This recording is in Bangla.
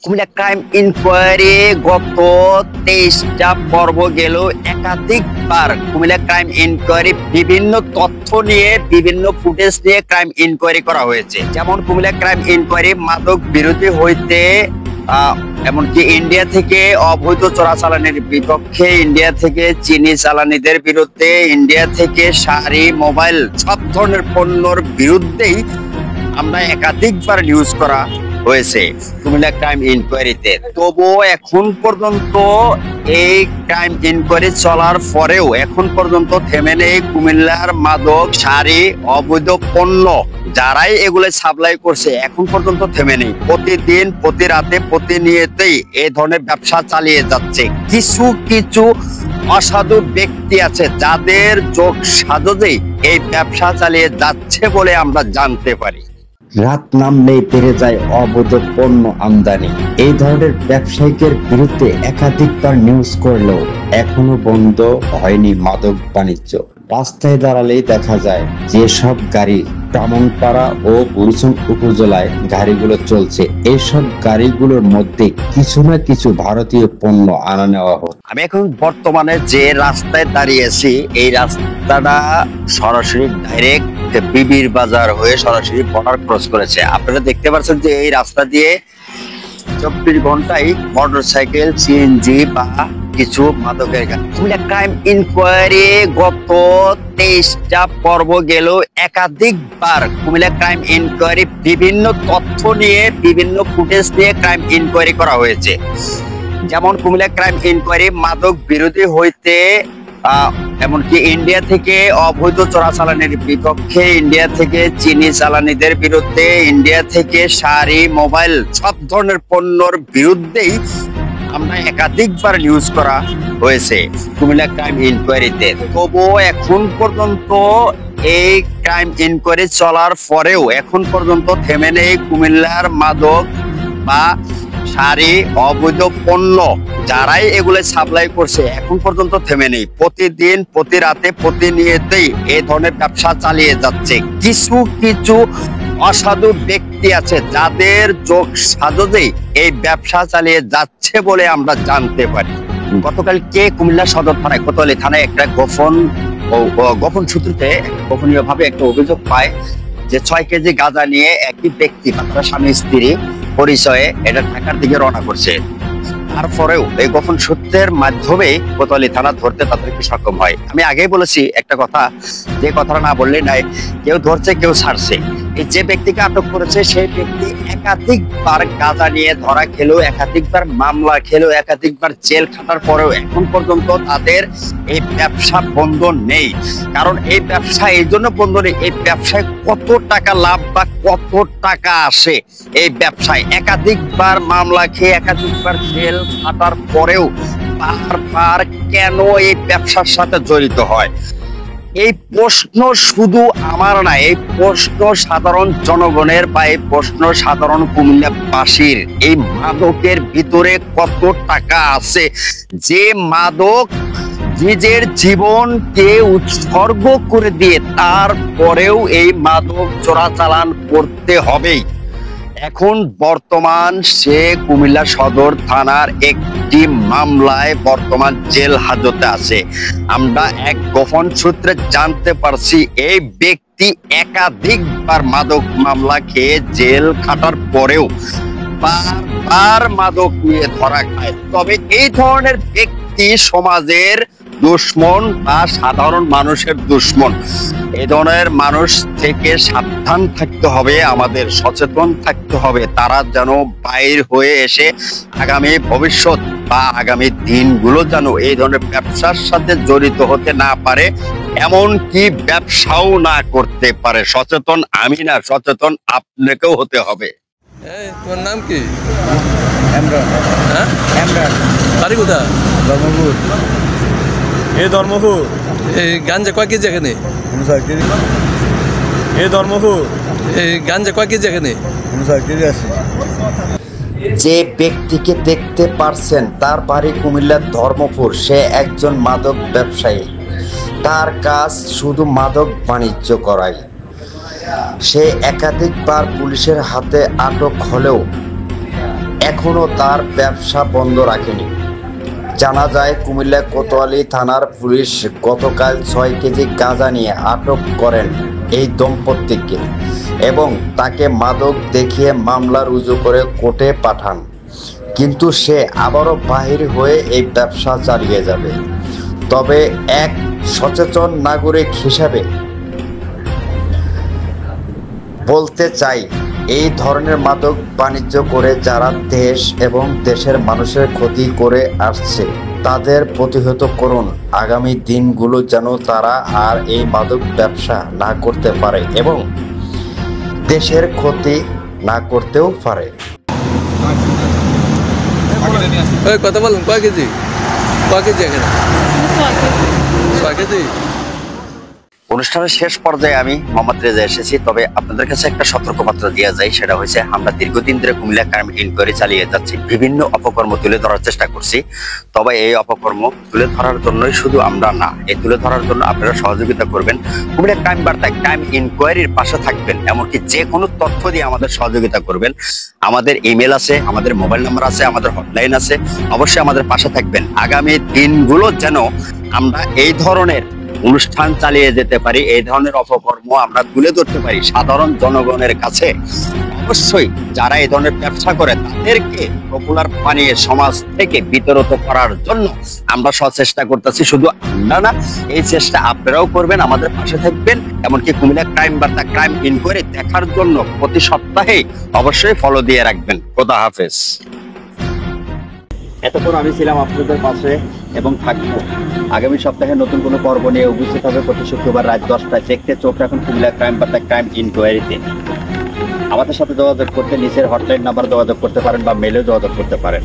কুমিল্লা ক্রাইম ইনকোয়ারি গত 23টা পর্ব গেল। একাধিকবার কুমিল্লা ক্রাইম ইনকোয়ারি বিভিন্ন তথ্য নিয়ে বিভিন্ন ফুটেজ নিয়ে ক্রাইম ইনকোয়ারি করা হয়েছে। যেমন কুমিল্লা ক্রাইম ইনকোয়ারি মাদক বিরোধী হইতে এমনকি ইন্ডিয়া থেকে অবৈধ চোরাচালানের বিপক্ষে, ইন্ডিয়া থেকে চিনি চালানিদের বিরুদ্ধে, ইন্ডিয়া থেকে শাড়ি, মোবাইল সব ধরনের পণ্যর বিরুদ্ধেই আমরা একাধিকবার নিউজ করা হয়েছে কুমিল্লা ক্রাইম ইনকোয়ারিতে। তবুও এখন পর্যন্ত এই ক্রাইম ইনকোয়ারি চলার পরেও এখন পর্যন্ত থেমে নেই কুমিল্লার মাদক, শাড়ি, অবৈধ পণ্য যারাই এগুলো সাপ্লাই করছে এখন পর্যন্ত থেমে নেই। প্রতিদিন, প্রতি রাতে, প্রতিনিয়তই এই ধরনের ব্যবসা চালিয়ে যাচ্ছে। কিছু কিছু অসাধু ব্যক্তি আছে যাদের যোগ সাজতেই এই ব্যবসা চালিয়ে যাচ্ছে বলে আমরা জানতে পারি। রাত নামলেই বেড়ে যায় অবৈধ পণ্য আমদানি। এই ধরনের ব্যবসায়ীদের বিরুদ্ধে একাধিকবার নিউজ করলেও এখনো বন্ধ হয়নি মাদক বাণিজ্য। রাস্তায় দাঁড়ালেই দেখা যায় যেসব গাড়ি ব্রাহ্মণপাড়া ও বুড়িচং উপজেলায় গাড়িগুলো চলছে, এইসব গাড়িগুলোর মধ্যে কিছু না কিছু ভারতীয় পণ্য আনা নেওয়া হচ্ছে। আমি এখন বর্তমানে যে রাস্তায় দাঁড়িয়েছি, এই রাস্তাটা সরাসরি ডাইরেক্ট বিবির বাজার হয়ে সরাসরি বর্ডার ক্রস করেছে। আপনারা দেখতে পাচ্ছেন যে এই রাস্তা দিয়ে 24 ঘন্টায় মোটরসাইকেল, সিএনজি বা কিছু মাদকের গাড়ি। কুমিল্লা ক্রাইম ইনকোয়ারি গত 23টা পর্ব গেল। একাধিকবার কুমিল্লা ক্রাইম ইনকোয়ারি বিভিন্ন তথ্য নিয়ে বিভিন্ন ফুটেজ নিয়ে ক্রাইম ইনকোয়ারি করা হয়েছে। যেমন কুমিল্লা ক্রাইম ইনকোয়ারি মাদক বিরোধী হইতে এমনকি ইন্ডিয়া থেকে অবৈধ চোরাচালানের বিপক্ষে, ইন্ডিয়া থেকে চিনি চালানিদের বিরুদ্ধে, ইন্ডিয়া থেকে শাড়ি, মোবাইল সব ধরনের পণ্যর বিরুদ্ধেই আমরা একাধিকবার নিউজ করা হয়েছে কুমিল্লা ক্রাইম ইনকোয়ারিতে। তবুও এখন পর্যন্ত এই ক্রাইম ইনকোয়ারি চলার পরেও এখন পর্যন্ত থেমে নেই কুমিল্লার মাদক বা শাড়ি, অবৈধ পণ্য যারাই এগুলো সাপ্লাই করছে এখন পর্যন্ত থেমে নেই। প্রতিদিন, প্রতি রাতে, প্রতিনিয়তই এই ধরনের ব্যবসা চালিয়ে যাচ্ছে। কিছু কিছু অসাধু ব্যক্তি আছে যাদের যোগ সাজতেই এই ব্যবসা চালিয়ে যাচ্ছে বলে আমরা জানতে পারি। গতকালকে কুমিল্লা সদর থানায়, কোতোয়ালি থানায় একটা গোপন সূত্রতে গোপনীয় ভাবে একটা অভিযোগ পায় যে 6 কেজি গাঁজা নিয়ে একই ব্যক্তি বা তারা স্বামী স্ত্রী পরিচয়ে এটা ঢাকার দিকে রওনা করছে। তারপরেও এই গোপন সূত্রের মাধ্যমে কোতোয়ালি থানা ধরতে তাদেরকে সক্ষম হয়। আমি আগেই বলেছি একটা কথা, যে কথাটা না বললে নাই, কেউ ধরছে কেউ ছাড়ছে। এই যে ব্যক্তিকে আটক করেছে সেই ব্যক্তি একাধিকবার গাঁজা নিয়ে ধরা খেলো, একাধিকবার মামলা খেলো, একাধিকবার জেল খাটার পরেও এখন পর্যন্ত তাদের এই ব্যবসা বন্ধ নেই। কারণ এই ব্যবসা এই জন্য বন্ধ নেই, এই ব্যবসায় কত টাকা লাভ বা কত টাকা আসে এই ব্যবসায়। একাধিকবার মামলা খেয়ে, একাধিকবার জেল খাটার পরেও বারবার কেন এই ব্যবসার সাথে জড়িত হয়? এই প্রশ্ন শুধু আমার না, এই প্রশ্ন সাধারণ জনগণের বা এই প্রশ্ন সাধারণ কুমিল্লাবাসীর। এই মাদকের ভিতরে কত টাকা আছে যে মাদক নিজের জীবনকে উৎসর্গ করে দিয়ে তারপরেও এই মাদক চোরাচালান করতে হবেই। এখন বর্তমান সে কুমিল্লা সদর থানার একটি মামলায় বর্তমান জেল হাজতে আছে। আমরা এক গোপন সূত্রে জানতে পারছি এই ব্যক্তি একাধিকবার মাদক মামলা খেয়ে জেল খাটার পরেও বারবার মাদক নিয়ে ধরা খায়। তবে এই ধরনের ব্যক্তি সমাজের দুশ্মন বা সাধারণ মানুষের দুশ্মন। এই ধরনের মানুষ থেকে সাবধান থাকতে হবে, আমাদের সচেতন থাকতে হবে। তারা যেন বাইর হয়ে এসে আগামী ভবিষ্যৎ বা আগামী দিনগুলো যেন এই ধরনের ব্যবসার সাথে জড়িত হতে না পারে, এমনকি ব্যবসাও না করতে পারে। সচেতন আমি না, সচেতন আপনাকেও হতে হবে। তোমার নাম কি? বাড়ি কোথায়? ধর্মপুর। এই ধর্মপুর। এই গাঞ্জা কয় কেজি এখানে? এই ধর্মপুর। এই গাঞ্জা কয় কেজি এখানে? যে ব্যক্তিকে দেখতে পারছেন তার বাড়ি কুমিল্লার ধর্মপুর, সে একজন মাদক ব্যবসায়ী। তার কাজ শুধু মাদক বাণিজ্য করাই। সে একাধিকবার পুলিশের হাতে আটক হলেও এখনো তার ব্যবসা বন্ধ রাখেনি। জানা যায় কুমিল্লা কোতোয়ালি থানার পুলিশ গতকাল 6 কেজি গাঁজা নিয়ে আটক করেন এই দম্পতিকে এবং তাকে মাদক দেখিয়ে মামলা রুজু করে কোর্টে পাঠান। কিন্তু সে আবারও বাহির হয়ে এই ব্যবসা চালিয়ে যাবে। তবে এক সচেতন নাগরিক হিসাবে বলতে চাই, এই ধরনের মাদক বাণিজ্য করে যারা দেশ এবং দেশের মানুষের ক্ষতি করে আসছে তাদের প্রতিহত করুন। আগামী দিনগুলো যেন তারা আর এই মাদক ব্যবসা না করতে পারে এবং দেশের ক্ষতি না করতেও পারে। ওই কথা বলুন, কয় কেজি এখানে? 6 কেজি। অনুষ্ঠানের শেষ পর্যায়ে আমি মোহাম্মদ রেজা এসেছি। তবে আপনাদের কাছে একটা সতর্কবার্তা দেওয়া যায়, সেটা হচ্ছে আমরা দীর্ঘদিন ধরে কুমিল্লা ক্রাইম ইনকোয়ারি চালিয়ে যাচ্ছি, বিভিন্ন অপকর্ম তুলে ধরার চেষ্টা করছি। তবে এই অপকর্ম তুলে ধরার জন্যই শুধু আমরা না, এই তুলে ধরার জন্য আপনারা সহযোগিতা করবেন, কুমিল্লা ক্রাইম বার্তায় ক্রাইম ইনকোয়ারির পাশে থাকবেন, এমনকি যে কোনো তথ্য দিয়ে আমাদের সহযোগিতা করবেন। আমাদের ইমেল আছে, আমাদের মোবাইল নাম্বার আছে, আমাদের হটলাইন আছে, অবশ্যই আমাদের পাশে থাকবেন। আগামী দিনগুলো যেন আমরা এই ধরনের অনুষ্ঠান চালিয়ে যেতে পারি, এই ধরনের অপকর্ম আমরা তুলে ধরতে পারি সাধারণ জনগণের কাছে। অবশ্যই যারা এই ধরনের ব্যবসা করে তাদেরকে পপুলার বানিয়ে সমাজ থেকে বিতাড়িত করার জন্য আমরা সচেষ্টা করতেছি। শুধু আমরা না, এই চেষ্টা আপনারাও করবেন, আমাদের পাশে থাকবেন। এমনকি কুমিল্লা ক্রাইম বার্তা ক্রাইম ইনকোয়ারি দেখার জন্য প্রতি সপ্তাহে অবশ্যই ফলো দিয়ে রাখবেন। খোদা হাফেজ। এতক্ষণ আমি ছিলাম আপনাদের পাশে এবং থাকবো। আগামী সপ্তাহে নতুন কোনো পর্ব নিয়ে উপস্থিত হবে প্রতি শুক্রবার রাত 10টায়। দেখতে চোখ রাখুন কুমিল্লা ক্রাইম বার্তা ক্রাইম ইনকোয়ারিতে। আমাদের সাথে যোগাযোগ করতে নিচের হটলাইন নাম্বার যোগাযোগ করতে পারেন বা মেলেও যোগাযোগ করতে পারেন।